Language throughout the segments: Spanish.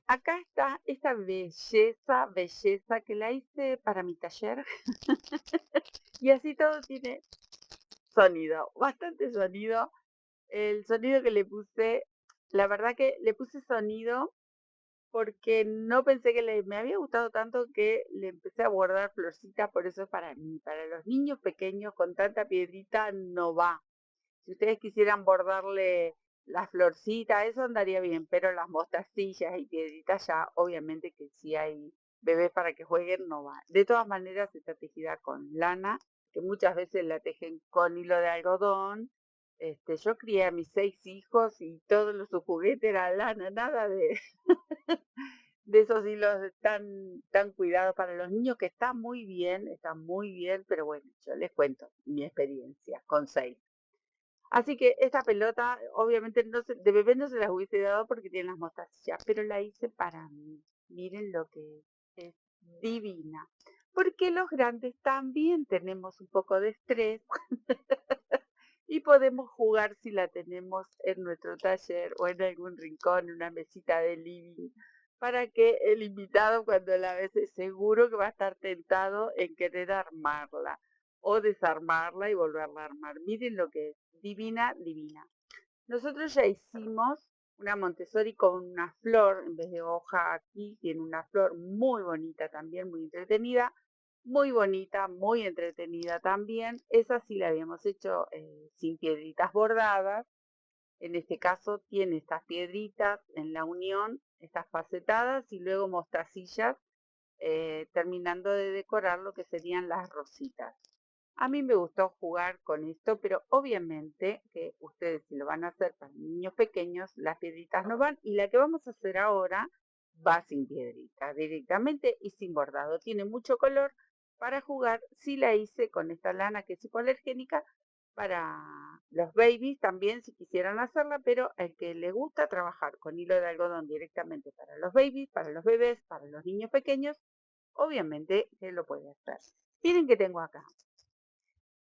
Acá está esta belleza que la hice para mi taller y así todo tiene sonido, bastante sonido. El sonido que le puse, la verdad que le puse sonido porque no pensé que me había gustado tanto que le empecé a bordar florcitas, por eso es para mí. Para los niños pequeños con tanta piedrita no va. Si ustedes quisieran bordarle las florcitas, eso andaría bien, pero las mostacillas y piedritas ya, obviamente que si hay bebés para que jueguen, no va. De todas maneras, está tejida con lana, que muchas veces la tejen con hilo de algodón. Yo crié a mis 6 hijos y todos sus juguetes era lana, nada de esos hilos tan cuidados para los niños, que está muy bien, pero bueno, yo les cuento mi experiencia con 6. Así que esta pelota, obviamente, de bebé no se las hubiese dado porque tiene las mostacillas, pero la hice para mí. Miren lo que es divina. Porque los grandes también tenemos un poco de estrés y podemos jugar si la tenemos en nuestro taller o en algún rincón, en una mesita de living, para que el invitado cuando la ve seguro que va a estar tentado en querer armarla o desarmarla y volverla a armar. Miren lo que es, divina, divina. Nosotros ya hicimos una Montessori con una flor, en vez de hoja aquí, tiene una flor muy bonita también, muy entretenida, muy bonita, muy entretenida también. Esa sí la habíamos hecho sin piedritas bordadas. En este caso tiene estas piedritas en la unión, estas facetadas y luego mostacillas, terminando de decorar lo que serían las rositas. A mí me gustó jugar con esto, pero obviamente que ustedes si lo van a hacer para niños pequeños, las piedritas no van y la que vamos a hacer ahora va sin piedritas directamente y sin bordado. Tiene mucho color para jugar. Sí la hice con esta lana que es hipoalergénica para los babies también si quisieran hacerla, pero el que le gusta trabajar con hilo de algodón directamente para los babies, para los bebés, para los niños pequeños, obviamente que lo puede hacer. Miren que tengo acá.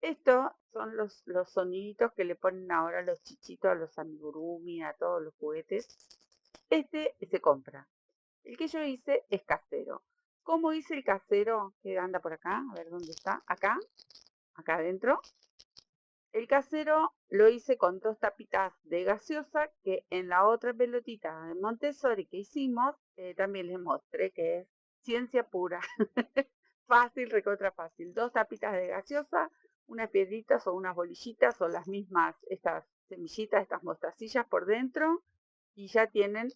Estos son los soniditos que le ponen ahora los chichitos a los amigurumi, a todos los juguetes. Este se compra. El que yo hice es casero. ¿Cómo hice el casero que anda por acá? A ver dónde está. Acá, acá adentro. El casero lo hice con 2 tapitas de gaseosa que en la otra pelotita de Montessori que hicimos también les mostré que es ciencia pura. Fácil, recontra fácil. 2 tapitas de gaseosa, unas piedritas o unas bolillitas o las mismas, estas semillitas, estas mostacillas por dentro y ya tienen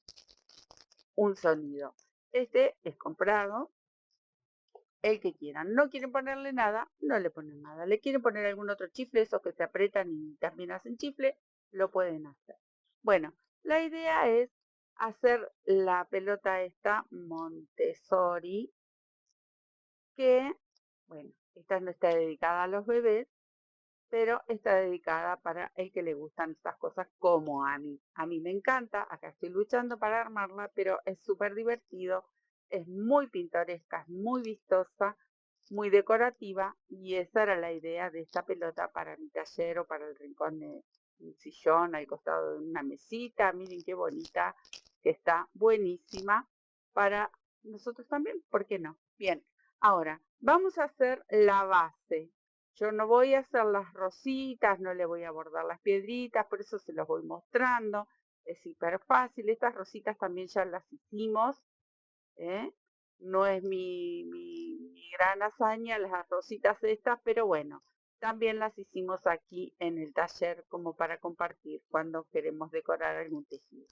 un sonido. Este es comprado, el que quieran. No quieren ponerle nada, no le ponen nada. Le quieren poner algún otro chifle, esos que se apretan y también hacen chifle, lo pueden hacer. Bueno, la idea es hacer la pelota esta Montessori, que, bueno, esta no está dedicada a los bebés, pero está dedicada para el que le gustan estas cosas como a mí. A mí me encanta, acá estoy luchando para armarla, pero es súper divertido, es muy pintoresca, es muy vistosa, muy decorativa y esa era la idea de esta pelota para mi taller o para el rincón de un sillón al costado de una mesita. Miren qué bonita, que está buenísima para nosotros también, ¿por qué no? Bien, ahora vamos a hacer la base. Yo no voy a hacer las rositas, no le voy a bordar las piedritas, por eso se los voy mostrando. Es hiper fácil. Estas rositas también ya las hicimos, ¿eh? No es mi gran hazaña las rositas estas, pero bueno, también las hicimos aquí en el taller como para compartir cuando queremos decorar algún tejido.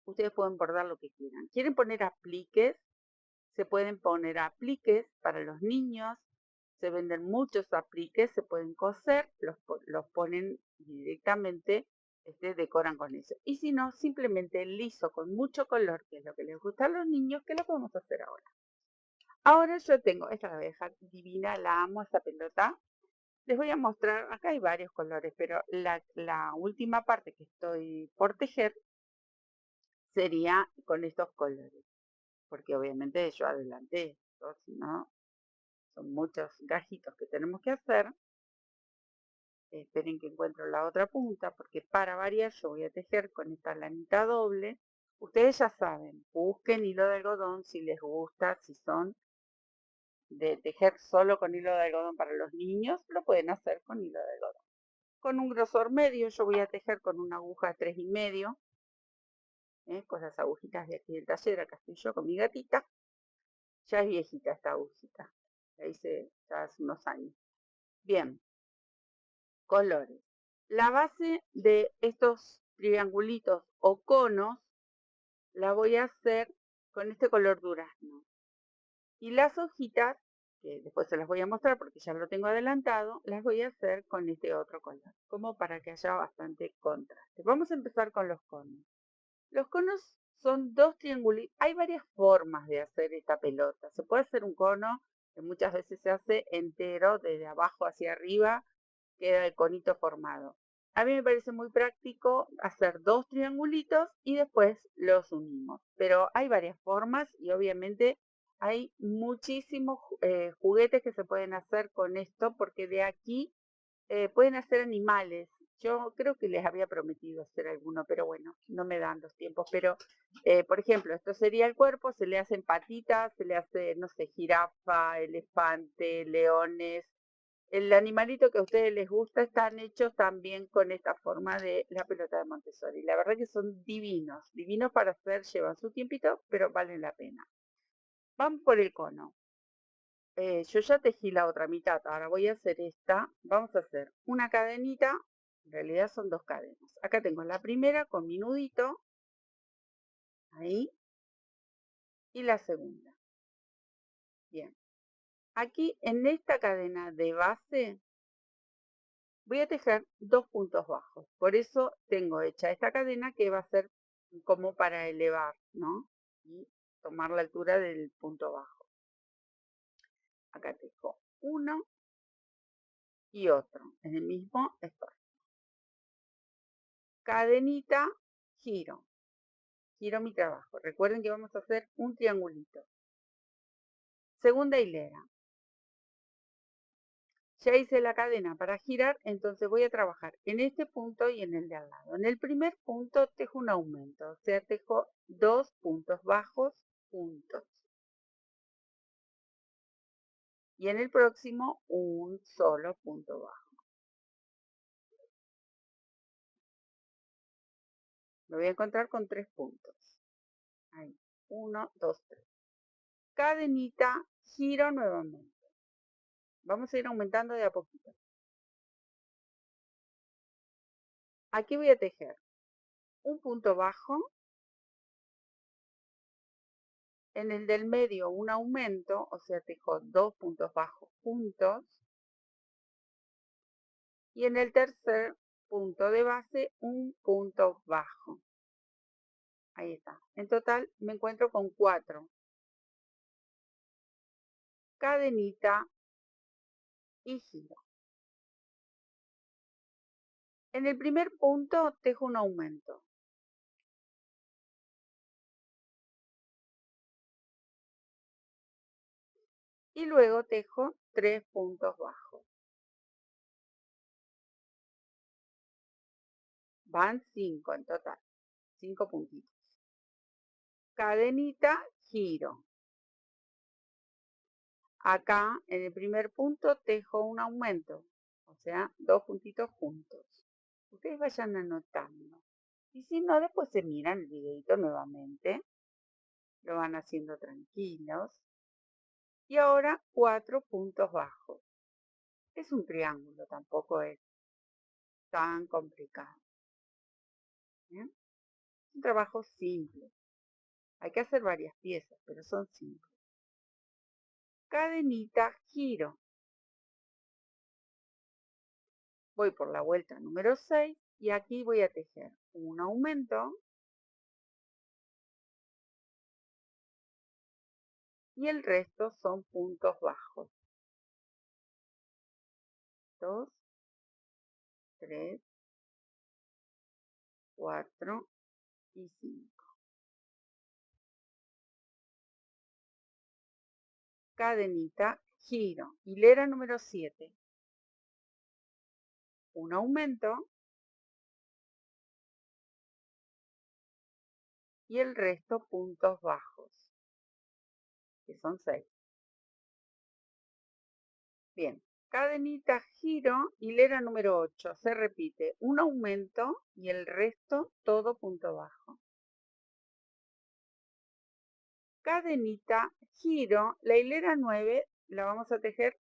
Ustedes pueden bordar lo que quieran. ¿Quieren poner apliques? Se pueden poner apliques para los niños, se venden muchos apliques, se pueden coser, los ponen directamente, decoran con eso. Y si no, simplemente liso con mucho color, que es lo que les gusta a los niños, que lo podemos hacer ahora. Ahora yo tengo, esta la voy a dejar divina, la amo esta pelota. Les voy a mostrar, acá hay varios colores, pero la última parte que estoy por tejer sería con estos colores, porque obviamente yo adelanté esto, si no son muchos gajitos que tenemos que hacer. Esperen que encuentro la otra punta, porque para variar yo voy a tejer con esta lanita doble Ustedes ya saben, busquen hilo de algodón si les gusta, si son de tejer solo con hilo de algodón para los niños, lo pueden hacer con hilo de algodón. Con un grosor medio, yo voy a tejer con una aguja 3,5, con las agujitas de aquí del taller, acá estoy yo con mi gatita. Ya es viejita esta agujita, la hice ya hace unos años. Bien, colores. La base de estos triangulitos o conos la voy a hacer con este color durazno. Y las hojitas, que después se las voy a mostrar porque ya lo tengo adelantado, las voy a hacer con este otro color, como para que haya bastante contraste. Vamos a empezar con los conos. Los conos son dos triangulitos. Hay varias formas de hacer esta pelota. Se puede hacer un cono, que muchas veces se hace entero, desde abajo hacia arriba, queda el conito formado. A mí me parece muy práctico hacer dos triangulitos y después los unimos. Pero hay varias formas y obviamente hay muchísimos juguetes que se pueden hacer con esto, porque de aquí pueden hacer animales. Yo creo que les había prometido hacer alguno, pero bueno, no me dan los tiempos. Pero, por ejemplo, esto sería el cuerpo, se le hacen patitas, se le hace, no sé, jirafa, elefante, leones. El animalito que a ustedes les gusta están hechos también con esta forma de la pelota de Montessori. La verdad que son divinos, divinos para hacer, llevan su tiempito, pero valen la pena. Vamos por el cono. Yo ya tejí la otra mitad, ahora voy a hacer esta. Vamos a hacer una cadenita, en realidad son dos cadenas. Acá tengo la primera con mi nudito, ahí, y la segunda. Bien, aquí en esta cadena de base voy a tejer dos puntos bajos. Por eso tengo hecha esta cadena que va a ser como para elevar, ¿no? Y tomar la altura del punto bajo. Acá tejo uno y otro en el mismo espacio. Cadenita, giro. Giro mi trabajo. Recuerden que vamos a hacer un triangulito. Segunda hilera. Ya hice la cadena para girar, entonces voy a trabajar en este punto y en el de al lado. En el primer punto tejo un aumento, o sea, tejo dos puntos bajos juntos. Y en el próximo un solo punto bajo. Me voy a encontrar con 3 puntos. Ahí, 1, 2, 3. Cadenita, giro nuevamente. Vamos a ir aumentando de a poquito. Aquí voy a tejer un punto bajo, en el del medio un aumento, o sea, tejo dos puntos bajos juntos, y en el tercer punto de base un punto bajo. Ahí está. En total me encuentro con 4. Cadenita y giro. En el primer punto tejo un aumento. Y luego tejo 3 puntos bajos. Van 5 en total. 5 puntitos. Cadenita, giro. Acá en el primer punto tejo un aumento, o sea, 2 puntitos juntos. Ustedes vayan anotando. Y si no, después se miran el videito nuevamente. Lo van haciendo tranquilos. Y ahora 4 puntos bajos. Es un triángulo, tampoco es tan complicado. ¿Bien? Es un trabajo simple. Hay que hacer varias piezas, pero son simples. Cadenita, giro. Voy por la vuelta número 6 y aquí voy a tejer un aumento y el resto son puntos bajos. 2, 3, 4 y 5. Cadenita, giro, hilera número 7. Un aumento y el resto puntos bajos, que son 6. Bien, cadenita, giro, hilera número 8. Se repite un aumento y el resto todo punto bajo. Cadenita, giro, la hilera 9 la vamos a tejer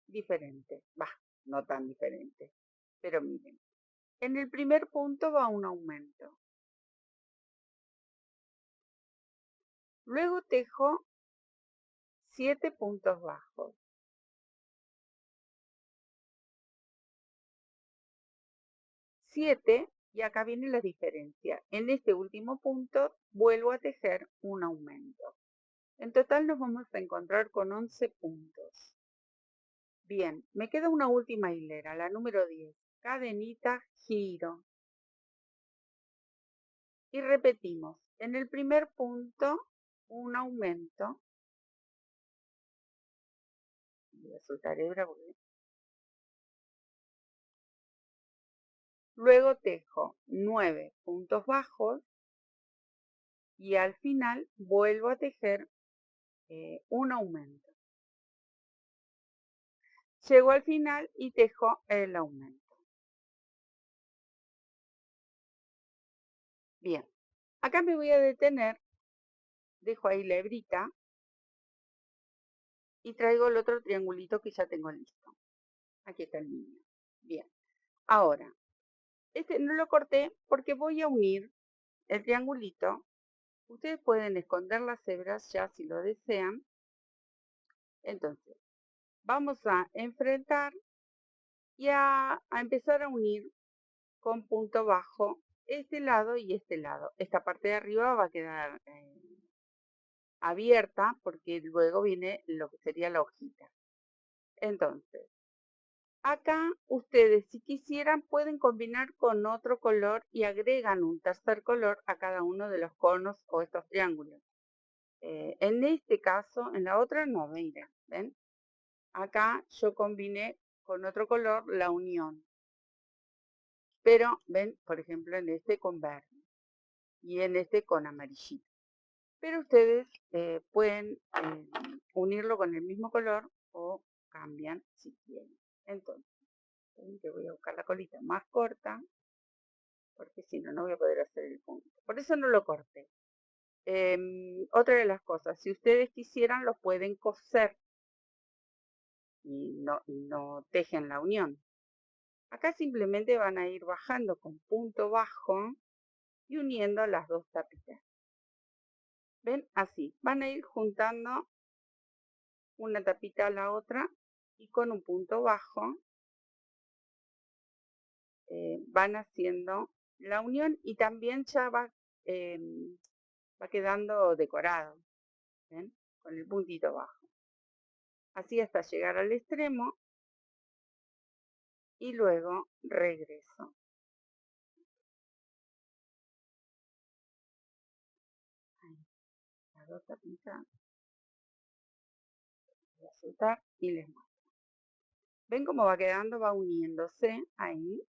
diferente. Va, no tan diferente, pero miren. En el primer punto va un aumento. Luego tejo 7 puntos bajos. 7, y acá viene la diferencia. En este último punto vuelvo a tejer un aumento. En total nos vamos a encontrar con 11 puntos. Bien, me queda una última hilera, la número 10. Cadenita, giro. Y repetimos. En el primer punto, un aumento. Voy a soltar hebra porque... Luego tejo 9 puntos bajos y al final vuelvo a tejer un aumento. Llego al final y tejo el aumento. Bien, acá me voy a detener, dejo ahí la hebrita y traigo el otro triangulito que ya tengo listo. Aquí está el mío. Bien, ahora, este no lo corté porque voy a unir el triangulito. Ustedes pueden esconder las hebras ya si lo desean. Entonces, vamos a enfrentar y a empezar a unir con punto bajo este lado y este lado. Esta parte de arriba va a quedar abierta porque luego viene lo que sería la hojita. Entonces, acá ustedes si quisieran pueden combinar con otro color y agregan un tercer color a cada uno de los conos o estos triángulos. En este caso, en la otra no, mira, ¿ven? Acá yo combiné con otro color la unión. Pero, ven, por ejemplo, en este con verde y en este con amarillito. Pero ustedes pueden unirlo con el mismo color o cambian si quieren. Entonces, te voy a buscar la colita más corta, porque si no, no voy a poder hacer el punto. Por eso no lo corté. Otra de las cosas, si ustedes quisieran, lo pueden coser y no tejen la unión. Acá simplemente van a ir bajando con punto bajo y uniendo las dos tapitas. ¿Ven? Así. Van a ir juntando una tapita a la otra y con un punto bajo van haciendo la unión y también ya va quedando decorado. ¿Ven? Con el puntito bajo. Así hasta llegar al extremo y luego regreso. Ahí, las dos tapitas. Voy a soltar y les muestro. ¿Ven cómo va quedando? Va uniéndose ahí.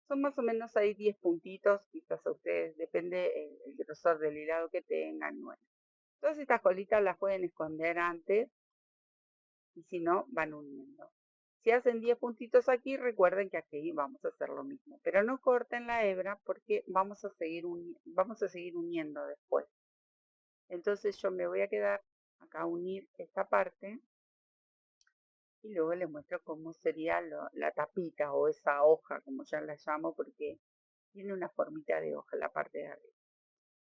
Son más o menos ahí 10 puntitos, quizás a ustedes, depende el grosor del hilado que tengan. Bueno, todas estas colitas las pueden esconder antes y si no, van uniendo. Si hacen 10 puntitos aquí, recuerden que aquí vamos a hacer lo mismo. Pero no corten la hebra porque vamos a seguir uniendo después. Entonces yo me voy a quedar acá a unir esta parte y luego les muestro cómo sería la tapita o esa hoja, como ya la llamo, porque tiene una formita de hoja la parte de arriba.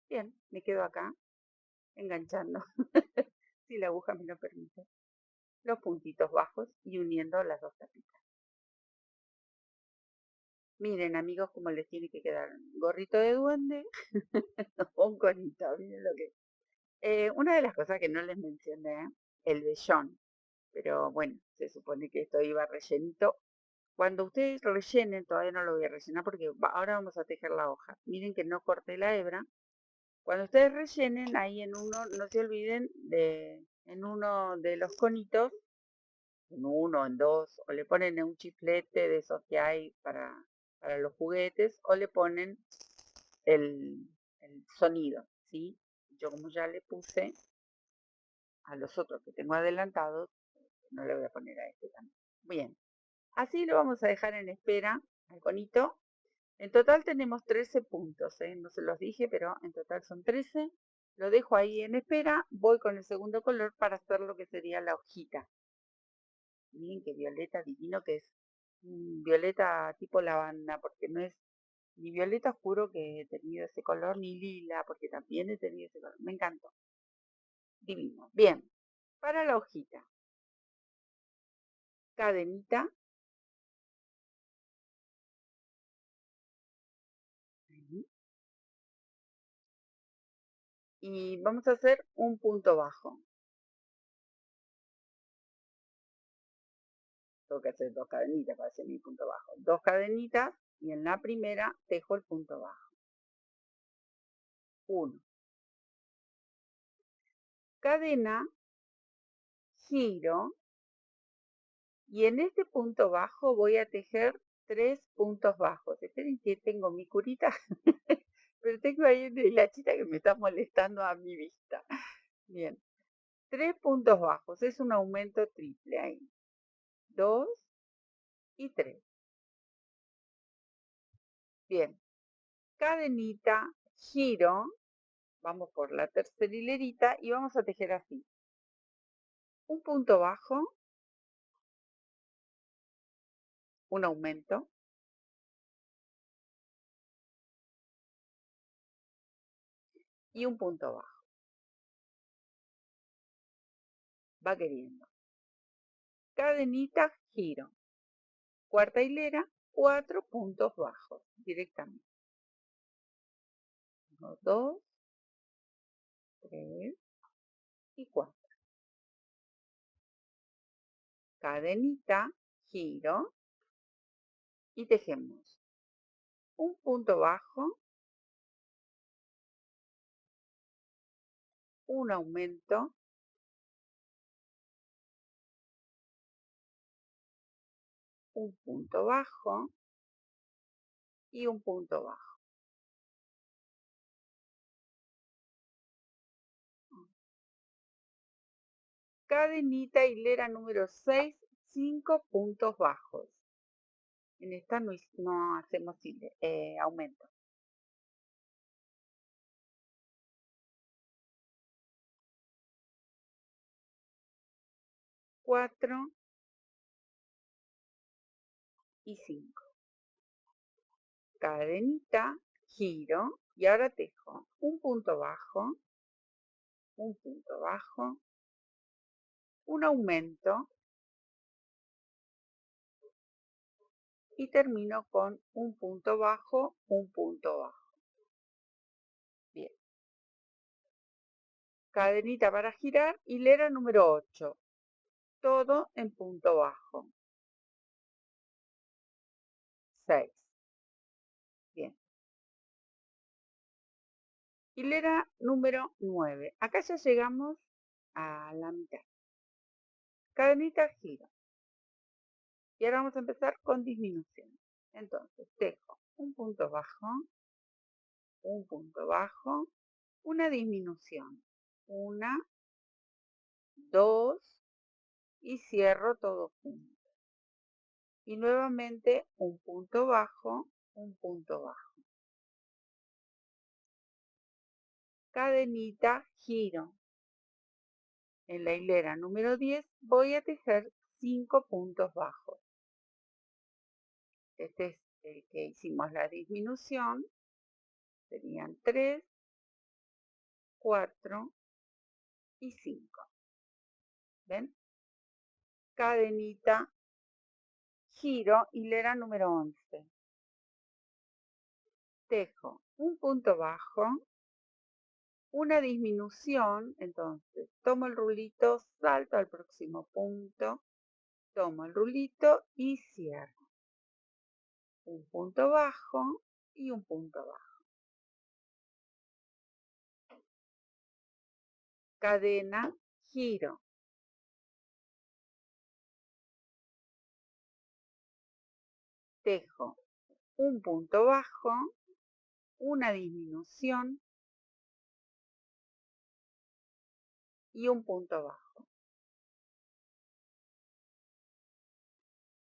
Bien, me quedo acá enganchando, si la aguja me lo permite, los puntitos bajos y uniendo las dos tapitas. Miren amigos cómo les tiene que quedar un gorrito de duende o un conito, miren lo que una de las cosas que no les mencioné, el vellón, pero bueno, se supone que esto iba rellenito. Cuando ustedes rellenen, todavía no lo voy a rellenar porque ahora vamos a tejer la hoja. Miren que no corté la hebra. Cuando ustedes rellenen, ahí en uno, no se olviden en uno de los conitos, en uno, en dos, o le ponen un chiflete de esos que hay para los juguetes, o le ponen el sonido. ¿sí? Yo como ya le puse a los otros que tengo adelantados, no le voy a poner a este también. Bien, así lo vamos a dejar en espera al conito. En total tenemos 13 puntos, ¿eh? No se los dije, pero en total son 13. Lo dejo ahí en espera, voy con el segundo color para hacer lo que sería la hojita. Miren qué violeta divino que es. Violeta tipo lavanda, porque no es ni violeta oscuro que he tenido ese color, ni lila, porque también he tenido ese color. Me encantó. Divino. Bien, para la hojita. Cadenita. Y vamos a hacer un punto bajo. Tengo que hacer dos cadenitas para hacer mi punto bajo. Dos cadenitas y en la primera tejo el punto bajo. Uno. Cadena, giro y en este punto bajo voy a tejer 3 puntos bajos. Esperen que tengo mi curita, pero tengo ahí una hilachita que me está molestando a mi vista. Bien, 3 puntos bajos, es un aumento triple ahí. 2 y 3. Bien, cadenita, giro, vamos por la tercera hilerita y vamos a tejer así. Un punto bajo, un aumento, y un punto bajo. Va queriendo. Cadenita, giro. Cuarta hilera, 4 puntos bajos directamente. 1, 2, 3 y 4. Cadenita, giro y tejemos un punto bajo, un aumento, un punto bajo y un punto bajo. Cadenita, hilera número 6, 5 puntos bajos. En esta no hacemos aumento. 4 y 5. Cadenita, giro y ahora tejo un punto bajo, un aumento y termino con un punto bajo, un punto bajo. Bien. Cadenita para girar, hilera número 8. Todo en punto bajo. 6. Bien. Hilera número 9. Acá ya llegamos a la mitad. Cadenita, giro. Y ahora vamos a empezar con disminución. Entonces, tejo un punto bajo, un punto bajo, una disminución. 1, 2 y cierro todo junto. Y nuevamente un punto bajo, un punto bajo. Cadenita, giro. En la hilera número 10 voy a tejer 5 puntos bajos. Este es el que hicimos la disminución. Serían 3, 4 y 5. ¿Ven? Cadenita, giro, hilera número 11. Tejo un punto bajo, una disminución, entonces tomo el rulito, salto al próximo punto, tomo el rulito y cierro. Un punto bajo y un punto bajo. Cadena, giro. Tejo un punto bajo, una disminución, y un punto bajo.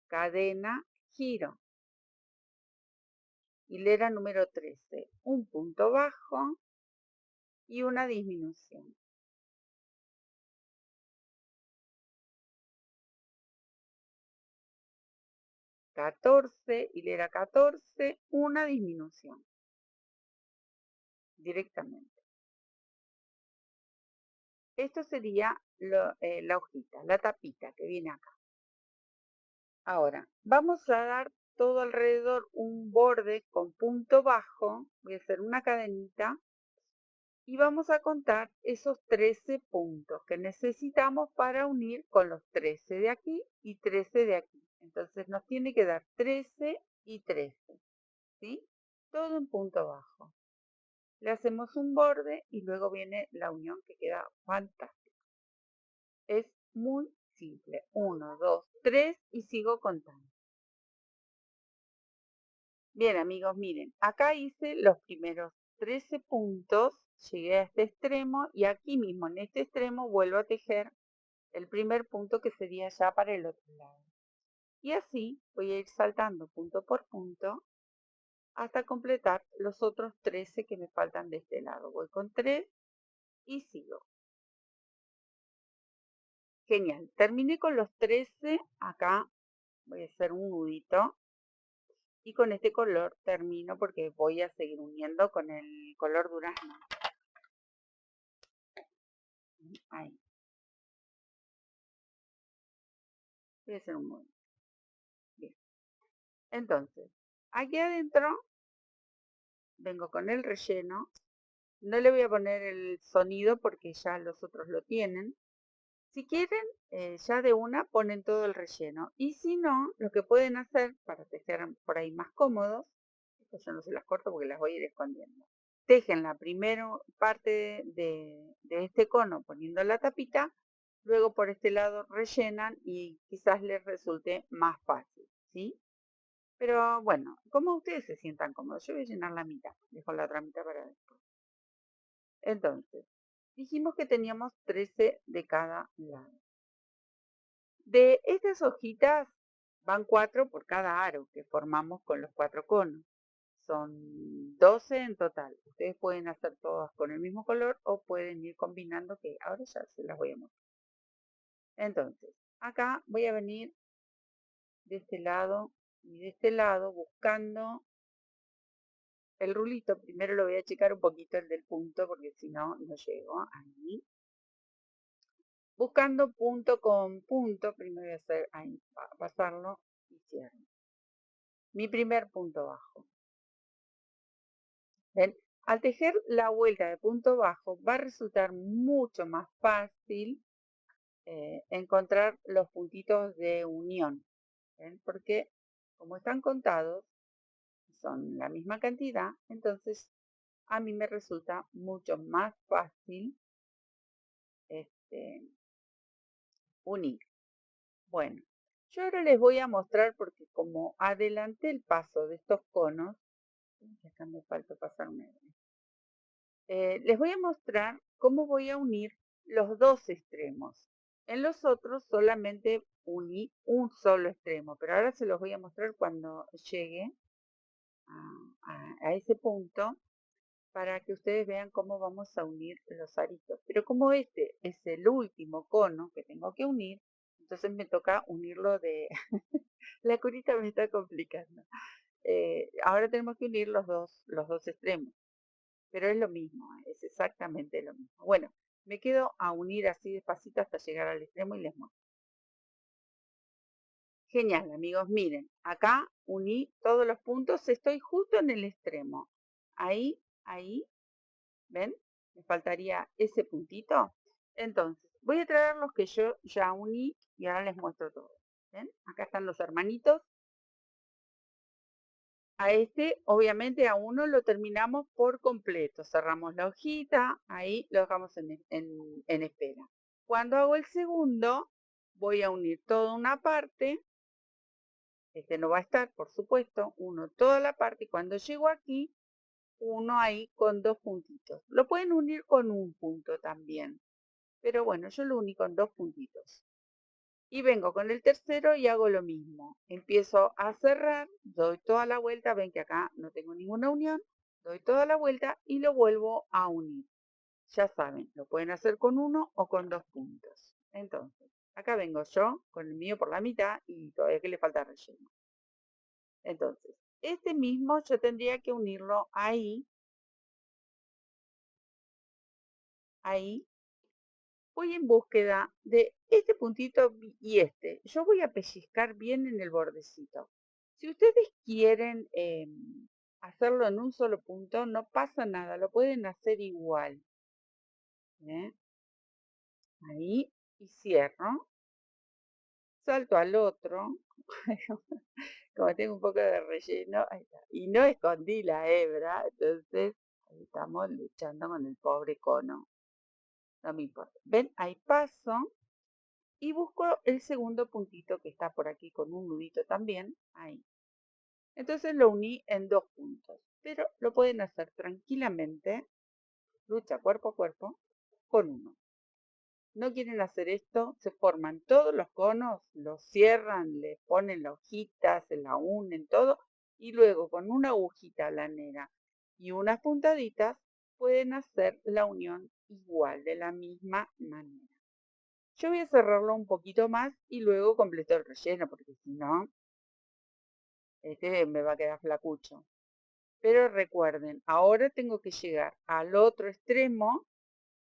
Cadena, giro. Hilera número 13, un punto bajo y una disminución. 14, hilera 14, una disminución directamente. Esto sería la hojita, la tapita que viene acá. Ahora, vamos a dar todo alrededor un borde con punto bajo. Voy a hacer una cadenita y vamos a contar esos 13 puntos que necesitamos para unir con los 13 de aquí y 13 de aquí. Entonces nos tiene que dar 13 y 13, ¿sí? Todo en punto bajo. Le hacemos un borde y luego viene la unión que queda fantástica. Es muy simple. 1, 2, 3 y sigo contando. Bien, amigos, miren, acá hice los primeros 13 puntos, llegué a este extremo y aquí mismo en este extremo vuelvo a tejer el primer punto que sería ya para el otro lado. Y así voy a ir saltando punto por punto hasta completar los otros 13 que me faltan de este lado. Voy con 3 y sigo. Genial, terminé con los 13, acá voy a hacer un nudito y con este color termino porque voy a seguir uniendo con el color durazno. Ahí. Voy a hacer un nudo. Bien. Entonces, aquí adentro vengo con el relleno. No le voy a poner el sonido porque ya los otros lo tienen. Si quieren, ya de una ponen todo el relleno. Y si no, lo que pueden hacer para tejer por ahí más cómodos, esto yo no se las corto porque las voy a ir escondiendo. Tejen la primera parte de este cono poniendo la tapita, luego por este lado rellenan y quizás les resulte más fácil, ¿sí? Pero bueno, como ustedes se sientan cómodos, yo voy a llenar la mitad, dejo la otra mitad para después. Entonces, dijimos que teníamos 13 de cada lado. De estas hojitas van 4 por cada aro que formamos con los 4 conos. Son 12 en total. Ustedes pueden hacer todas con el mismo color o pueden ir combinando, que ahora ya se las voy a mostrar. Entonces, acá voy a venir de este lado y de este lado buscando el rulito. Primero lo voy a achicar un poquito el del punto porque si no, no llego. Ahí. Buscando punto con punto, primero voy a hacer ahí, pasarlo y cierro. Mi primer punto bajo. ¿Ven? Al tejer la vuelta de punto bajo va a resultar mucho más fácil encontrar los puntitos de unión. ¿Ven? Porque como están contados, son la misma cantidad, entonces a mí me resulta mucho más fácil unir. Bueno, yo ahora les voy a mostrar porque como adelanté el paso de estos conos, acá me falta pasarme. Les voy a mostrar cómo voy a unir los dos extremos. En los otros solamente uní un solo extremo, pero ahora se los voy a mostrar cuando llegue a ese punto para que ustedes vean cómo vamos a unir los aritos. Pero como este es el último cono que tengo que unir, entonces me toca unirlo de... La curita me está complicando. Ahora tenemos que unir los dos extremos. Pero es lo mismo, es exactamente lo mismo. Bueno, me quedo a unir así despacito hasta llegar al extremo y les muestro. Genial, amigos, miren, acá uní todos los puntos, estoy justo en el extremo. Ahí, ¿ven? Me faltaría ese puntito. Entonces, voy a traer los que yo ya uní y ahora les muestro todo. ¿Ven? Acá están los hermanitos. A este, obviamente, a uno lo terminamos por completo. Cerramos la hojita, ahí lo dejamos en espera. Cuando hago el segundo, voy a unir toda una parte. Este no va a estar, por supuesto. Uno toda la parte y cuando llego aquí, uno ahí con dos puntitos. Lo pueden unir con un punto también. pero bueno, yo lo uní con 2 puntitos. Y vengo con el tercero y hago lo mismo. Empiezo a cerrar, doy toda la vuelta, ven que acá no tengo ninguna unión, doy toda la vuelta y lo vuelvo a unir. Ya saben, lo pueden hacer con 1 o con 2 puntos. Entonces, acá vengo yo con el mío por la mitad y todavía que le falta relleno. Entonces, este mismo yo tendría que unirlo ahí, ahí. Voy en búsqueda de este puntito y este. Yo voy a pellizcar bien en el bordecito. Si ustedes quieren hacerlo en un solo punto, no pasa nada, lo pueden hacer igual. ¿Eh? Ahí, y cierro. Salto al otro. Como tengo un poco de relleno, ahí está. Y no escondí la hebra, entonces ahí estamos luchando con el pobre cono. No me importa. ¿Ven? Ahí paso y busco el segundo puntito que está por aquí con un nudito también, ahí. Entonces lo uní en 2 puntos, pero lo pueden hacer tranquilamente, lucha cuerpo a cuerpo, con uno. No quieren hacer esto, se forman todos los conos, los cierran, le ponen la hojita, se la unen, todo, y luego con una agujita lanera y unas puntaditas pueden hacer la unión igual, de la misma manera. Yo voy a cerrarlo un poquito más y luego completo el relleno, porque si no, este me va a quedar flacucho. Pero recuerden, ahora tengo que llegar al otro extremo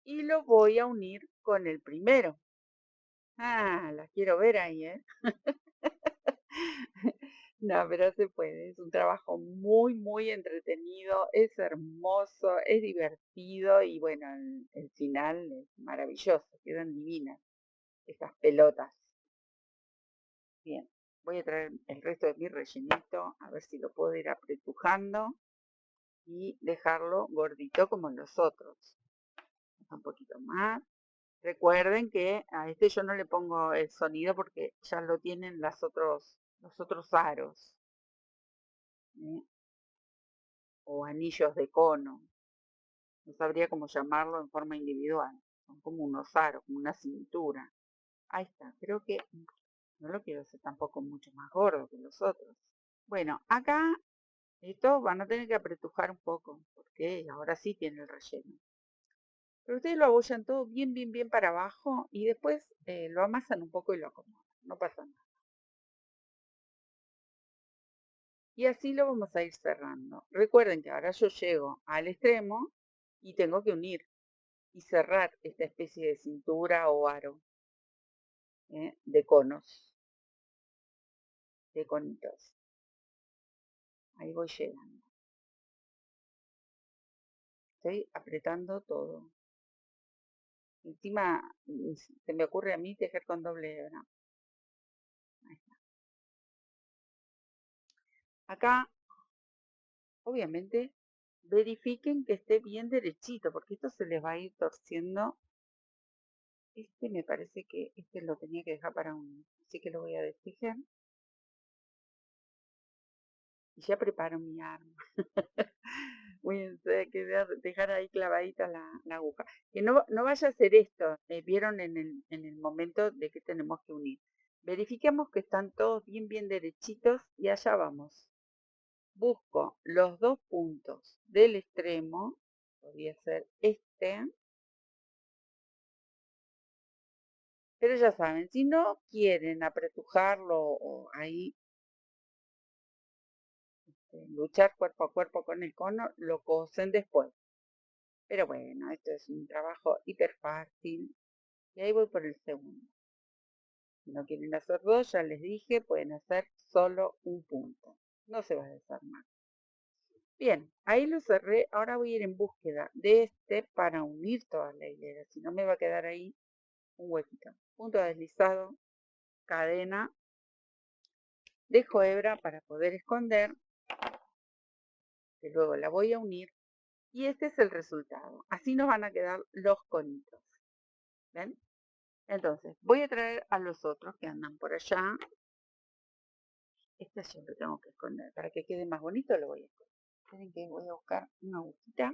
y lo voy a unir con el primero. Ah, la quiero ver ahí, ¿eh? No, pero se puede. Es un trabajo muy, muy entretenido, es hermoso, es divertido y bueno, el final es maravilloso, quedan divinas estas pelotas. Bien, voy a traer el resto de mi rellenito, a ver si lo puedo ir apretujando y dejarlo gordito como los otros. Un poquito más. Recuerden que a este yo no le pongo el sonido porque ya lo tienen los otros aros. ¿Eh? O anillos de cono. No sabría cómo llamarlo en forma individual. Son como unos aros, como una cintura. Ahí está. Creo que no lo quiero hacer tampoco mucho más gordo que los otros. Bueno, acá esto van a tener que apretujar un poco, porque ahora sí tiene el relleno. Pero ustedes lo abollan todo bien, bien, bien para abajo y después lo amasan un poco y lo acomodan. No pasa nada. Y así lo vamos a ir cerrando. Recuerden que ahora yo llego al extremo y tengo que unir y cerrar esta especie de cintura o aro de conos, de conitos. Ahí voy llegando. Estoy apretando todo. Encima se me ocurre a mí tejer con doble hebra. Ahí está. Acá, obviamente, verifiquen que esté bien derechito, porque esto se les va a ir torciendo. Este me parece que este lo tenía que dejar para uno, así que lo voy a destejer. Y ya preparo mi arma. Voy a dejar ahí clavadita la aguja. Que no vaya a ser esto. Vieron en el momento de que tenemos que unir. Verifiquemos que están todos bien, bien derechitos y allá vamos. Busco los 2 puntos del extremo. Podría ser este. Pero ya saben, si no quieren apretujarlo o ahí luchar cuerpo a cuerpo con el cono, lo cosen después. Pero bueno, esto es un trabajo hiper fácil. Y ahí voy por el segundo. Si no quieren hacer dos, ya les dije, pueden hacer solo un punto. No se va a desarmar. Bien, ahí lo cerré. Ahora voy a ir en búsqueda de este para unir todas las hileras. Si no me va a quedar ahí un huequito. Punto deslizado, cadena. Dejo hebra para poder esconder. Que luego la voy a unir. Y este es el resultado. Así nos van a quedar los conitos. ¿Ven? Entonces, voy a traer a los otros que andan por allá. Este yo lo tengo que esconder. Para que quede más bonito lo voy a esconder. Esperen que voy a buscar una agujita.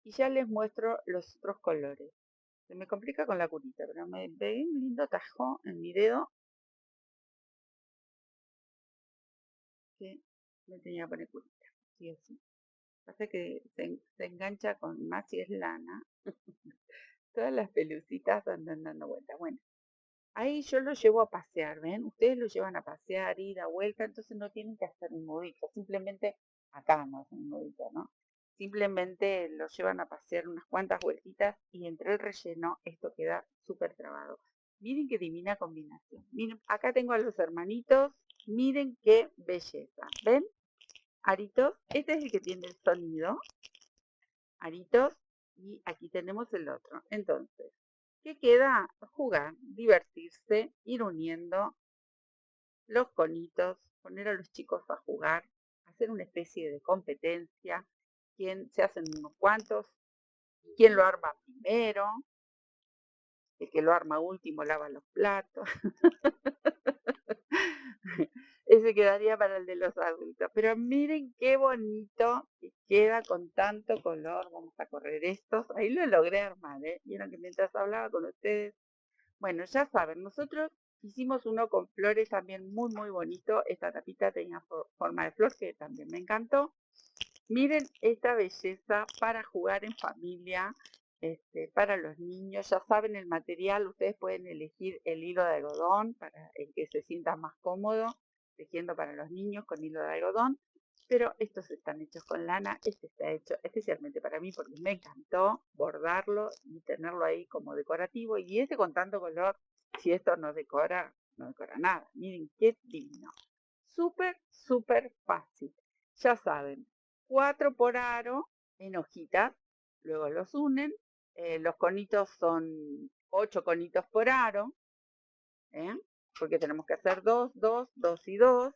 Y ya les muestro los otros colores. Se me complica con la curita, pero me pegué un lindo tajo en mi dedo que me tenía que poner curita. Sí o sí. Pasa que se engancha con más si es lana. Todas las pelucitas andan dando vueltas. Bueno, ahí yo lo llevo a pasear, ¿ven? Ustedes lo llevan a pasear, ida, vuelta, entonces no tienen que hacer un nudito. Simplemente, acá no hacen un nudito, ¿no? Simplemente lo llevan a pasear unas cuantas vueltitas y entre el relleno esto queda súper trabado. Miren qué divina combinación. Miren, acá tengo a los hermanitos. Miren qué belleza. ¿Ven? Aritos. Este es el que tiene el sonido. Aritos. Y aquí tenemos el otro. Entonces, ¿qué queda? Jugar, divertirse, ir uniendo los conitos, poner a los chicos a jugar, hacer una especie de competencia, quién se hacen unos cuantos, quién lo arma primero, el que lo arma último lava los platos. Ese quedaría para el de los adultos. Pero miren qué bonito que queda con tanto color. Vamos a correr estos. Ahí lo logré armar, ¿eh? Vieron que mientras hablaba con ustedes. Bueno, ya saben, nosotros hicimos uno con flores también muy, muy bonito. Esta tapita tenía forma de flor que también me encantó. Miren esta belleza para jugar en familia, para los niños. Ya saben el material, ustedes pueden elegir el hilo de algodón para el que se sienta más cómodo, tejiendo para los niños con hilo de algodón. Pero estos están hechos con lana, este está hecho especialmente para mí porque me encantó bordarlo y tenerlo ahí como decorativo. Y este con tanto color, si esto no decora, no decora nada. Miren qué divino. Súper, súper fácil. Ya saben, 4 por aro en hojitas, luego los unen. Los conitos son 8 conitos por aro, ¿eh? Porque tenemos que hacer 2, 2, 2 y 2.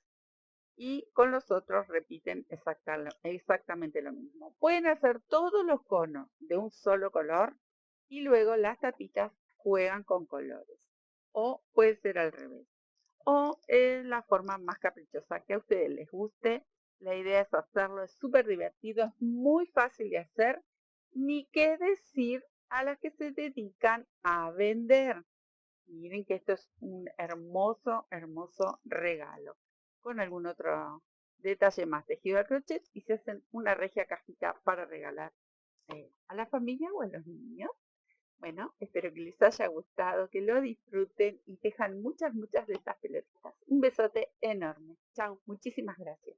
Y con los otros repiten exactamente lo mismo. Pueden hacer todos los conos de un solo color y luego las tapitas juegan con colores. O puede ser al revés. O es la forma más caprichosa que a ustedes les guste. La idea es hacerlo, es súper divertido, es muy fácil de hacer. Ni qué decir a las que se dedican a vender. Miren que esto es un hermoso, hermoso regalo. Con algún otro detalle más tejido a crochet y se hacen una regia cajita para regalar a la familia o a los niños. Bueno, espero que les haya gustado, que lo disfruten y tejan muchas, muchas de estas pelotitas. Un besote enorme. Chao, muchísimas gracias.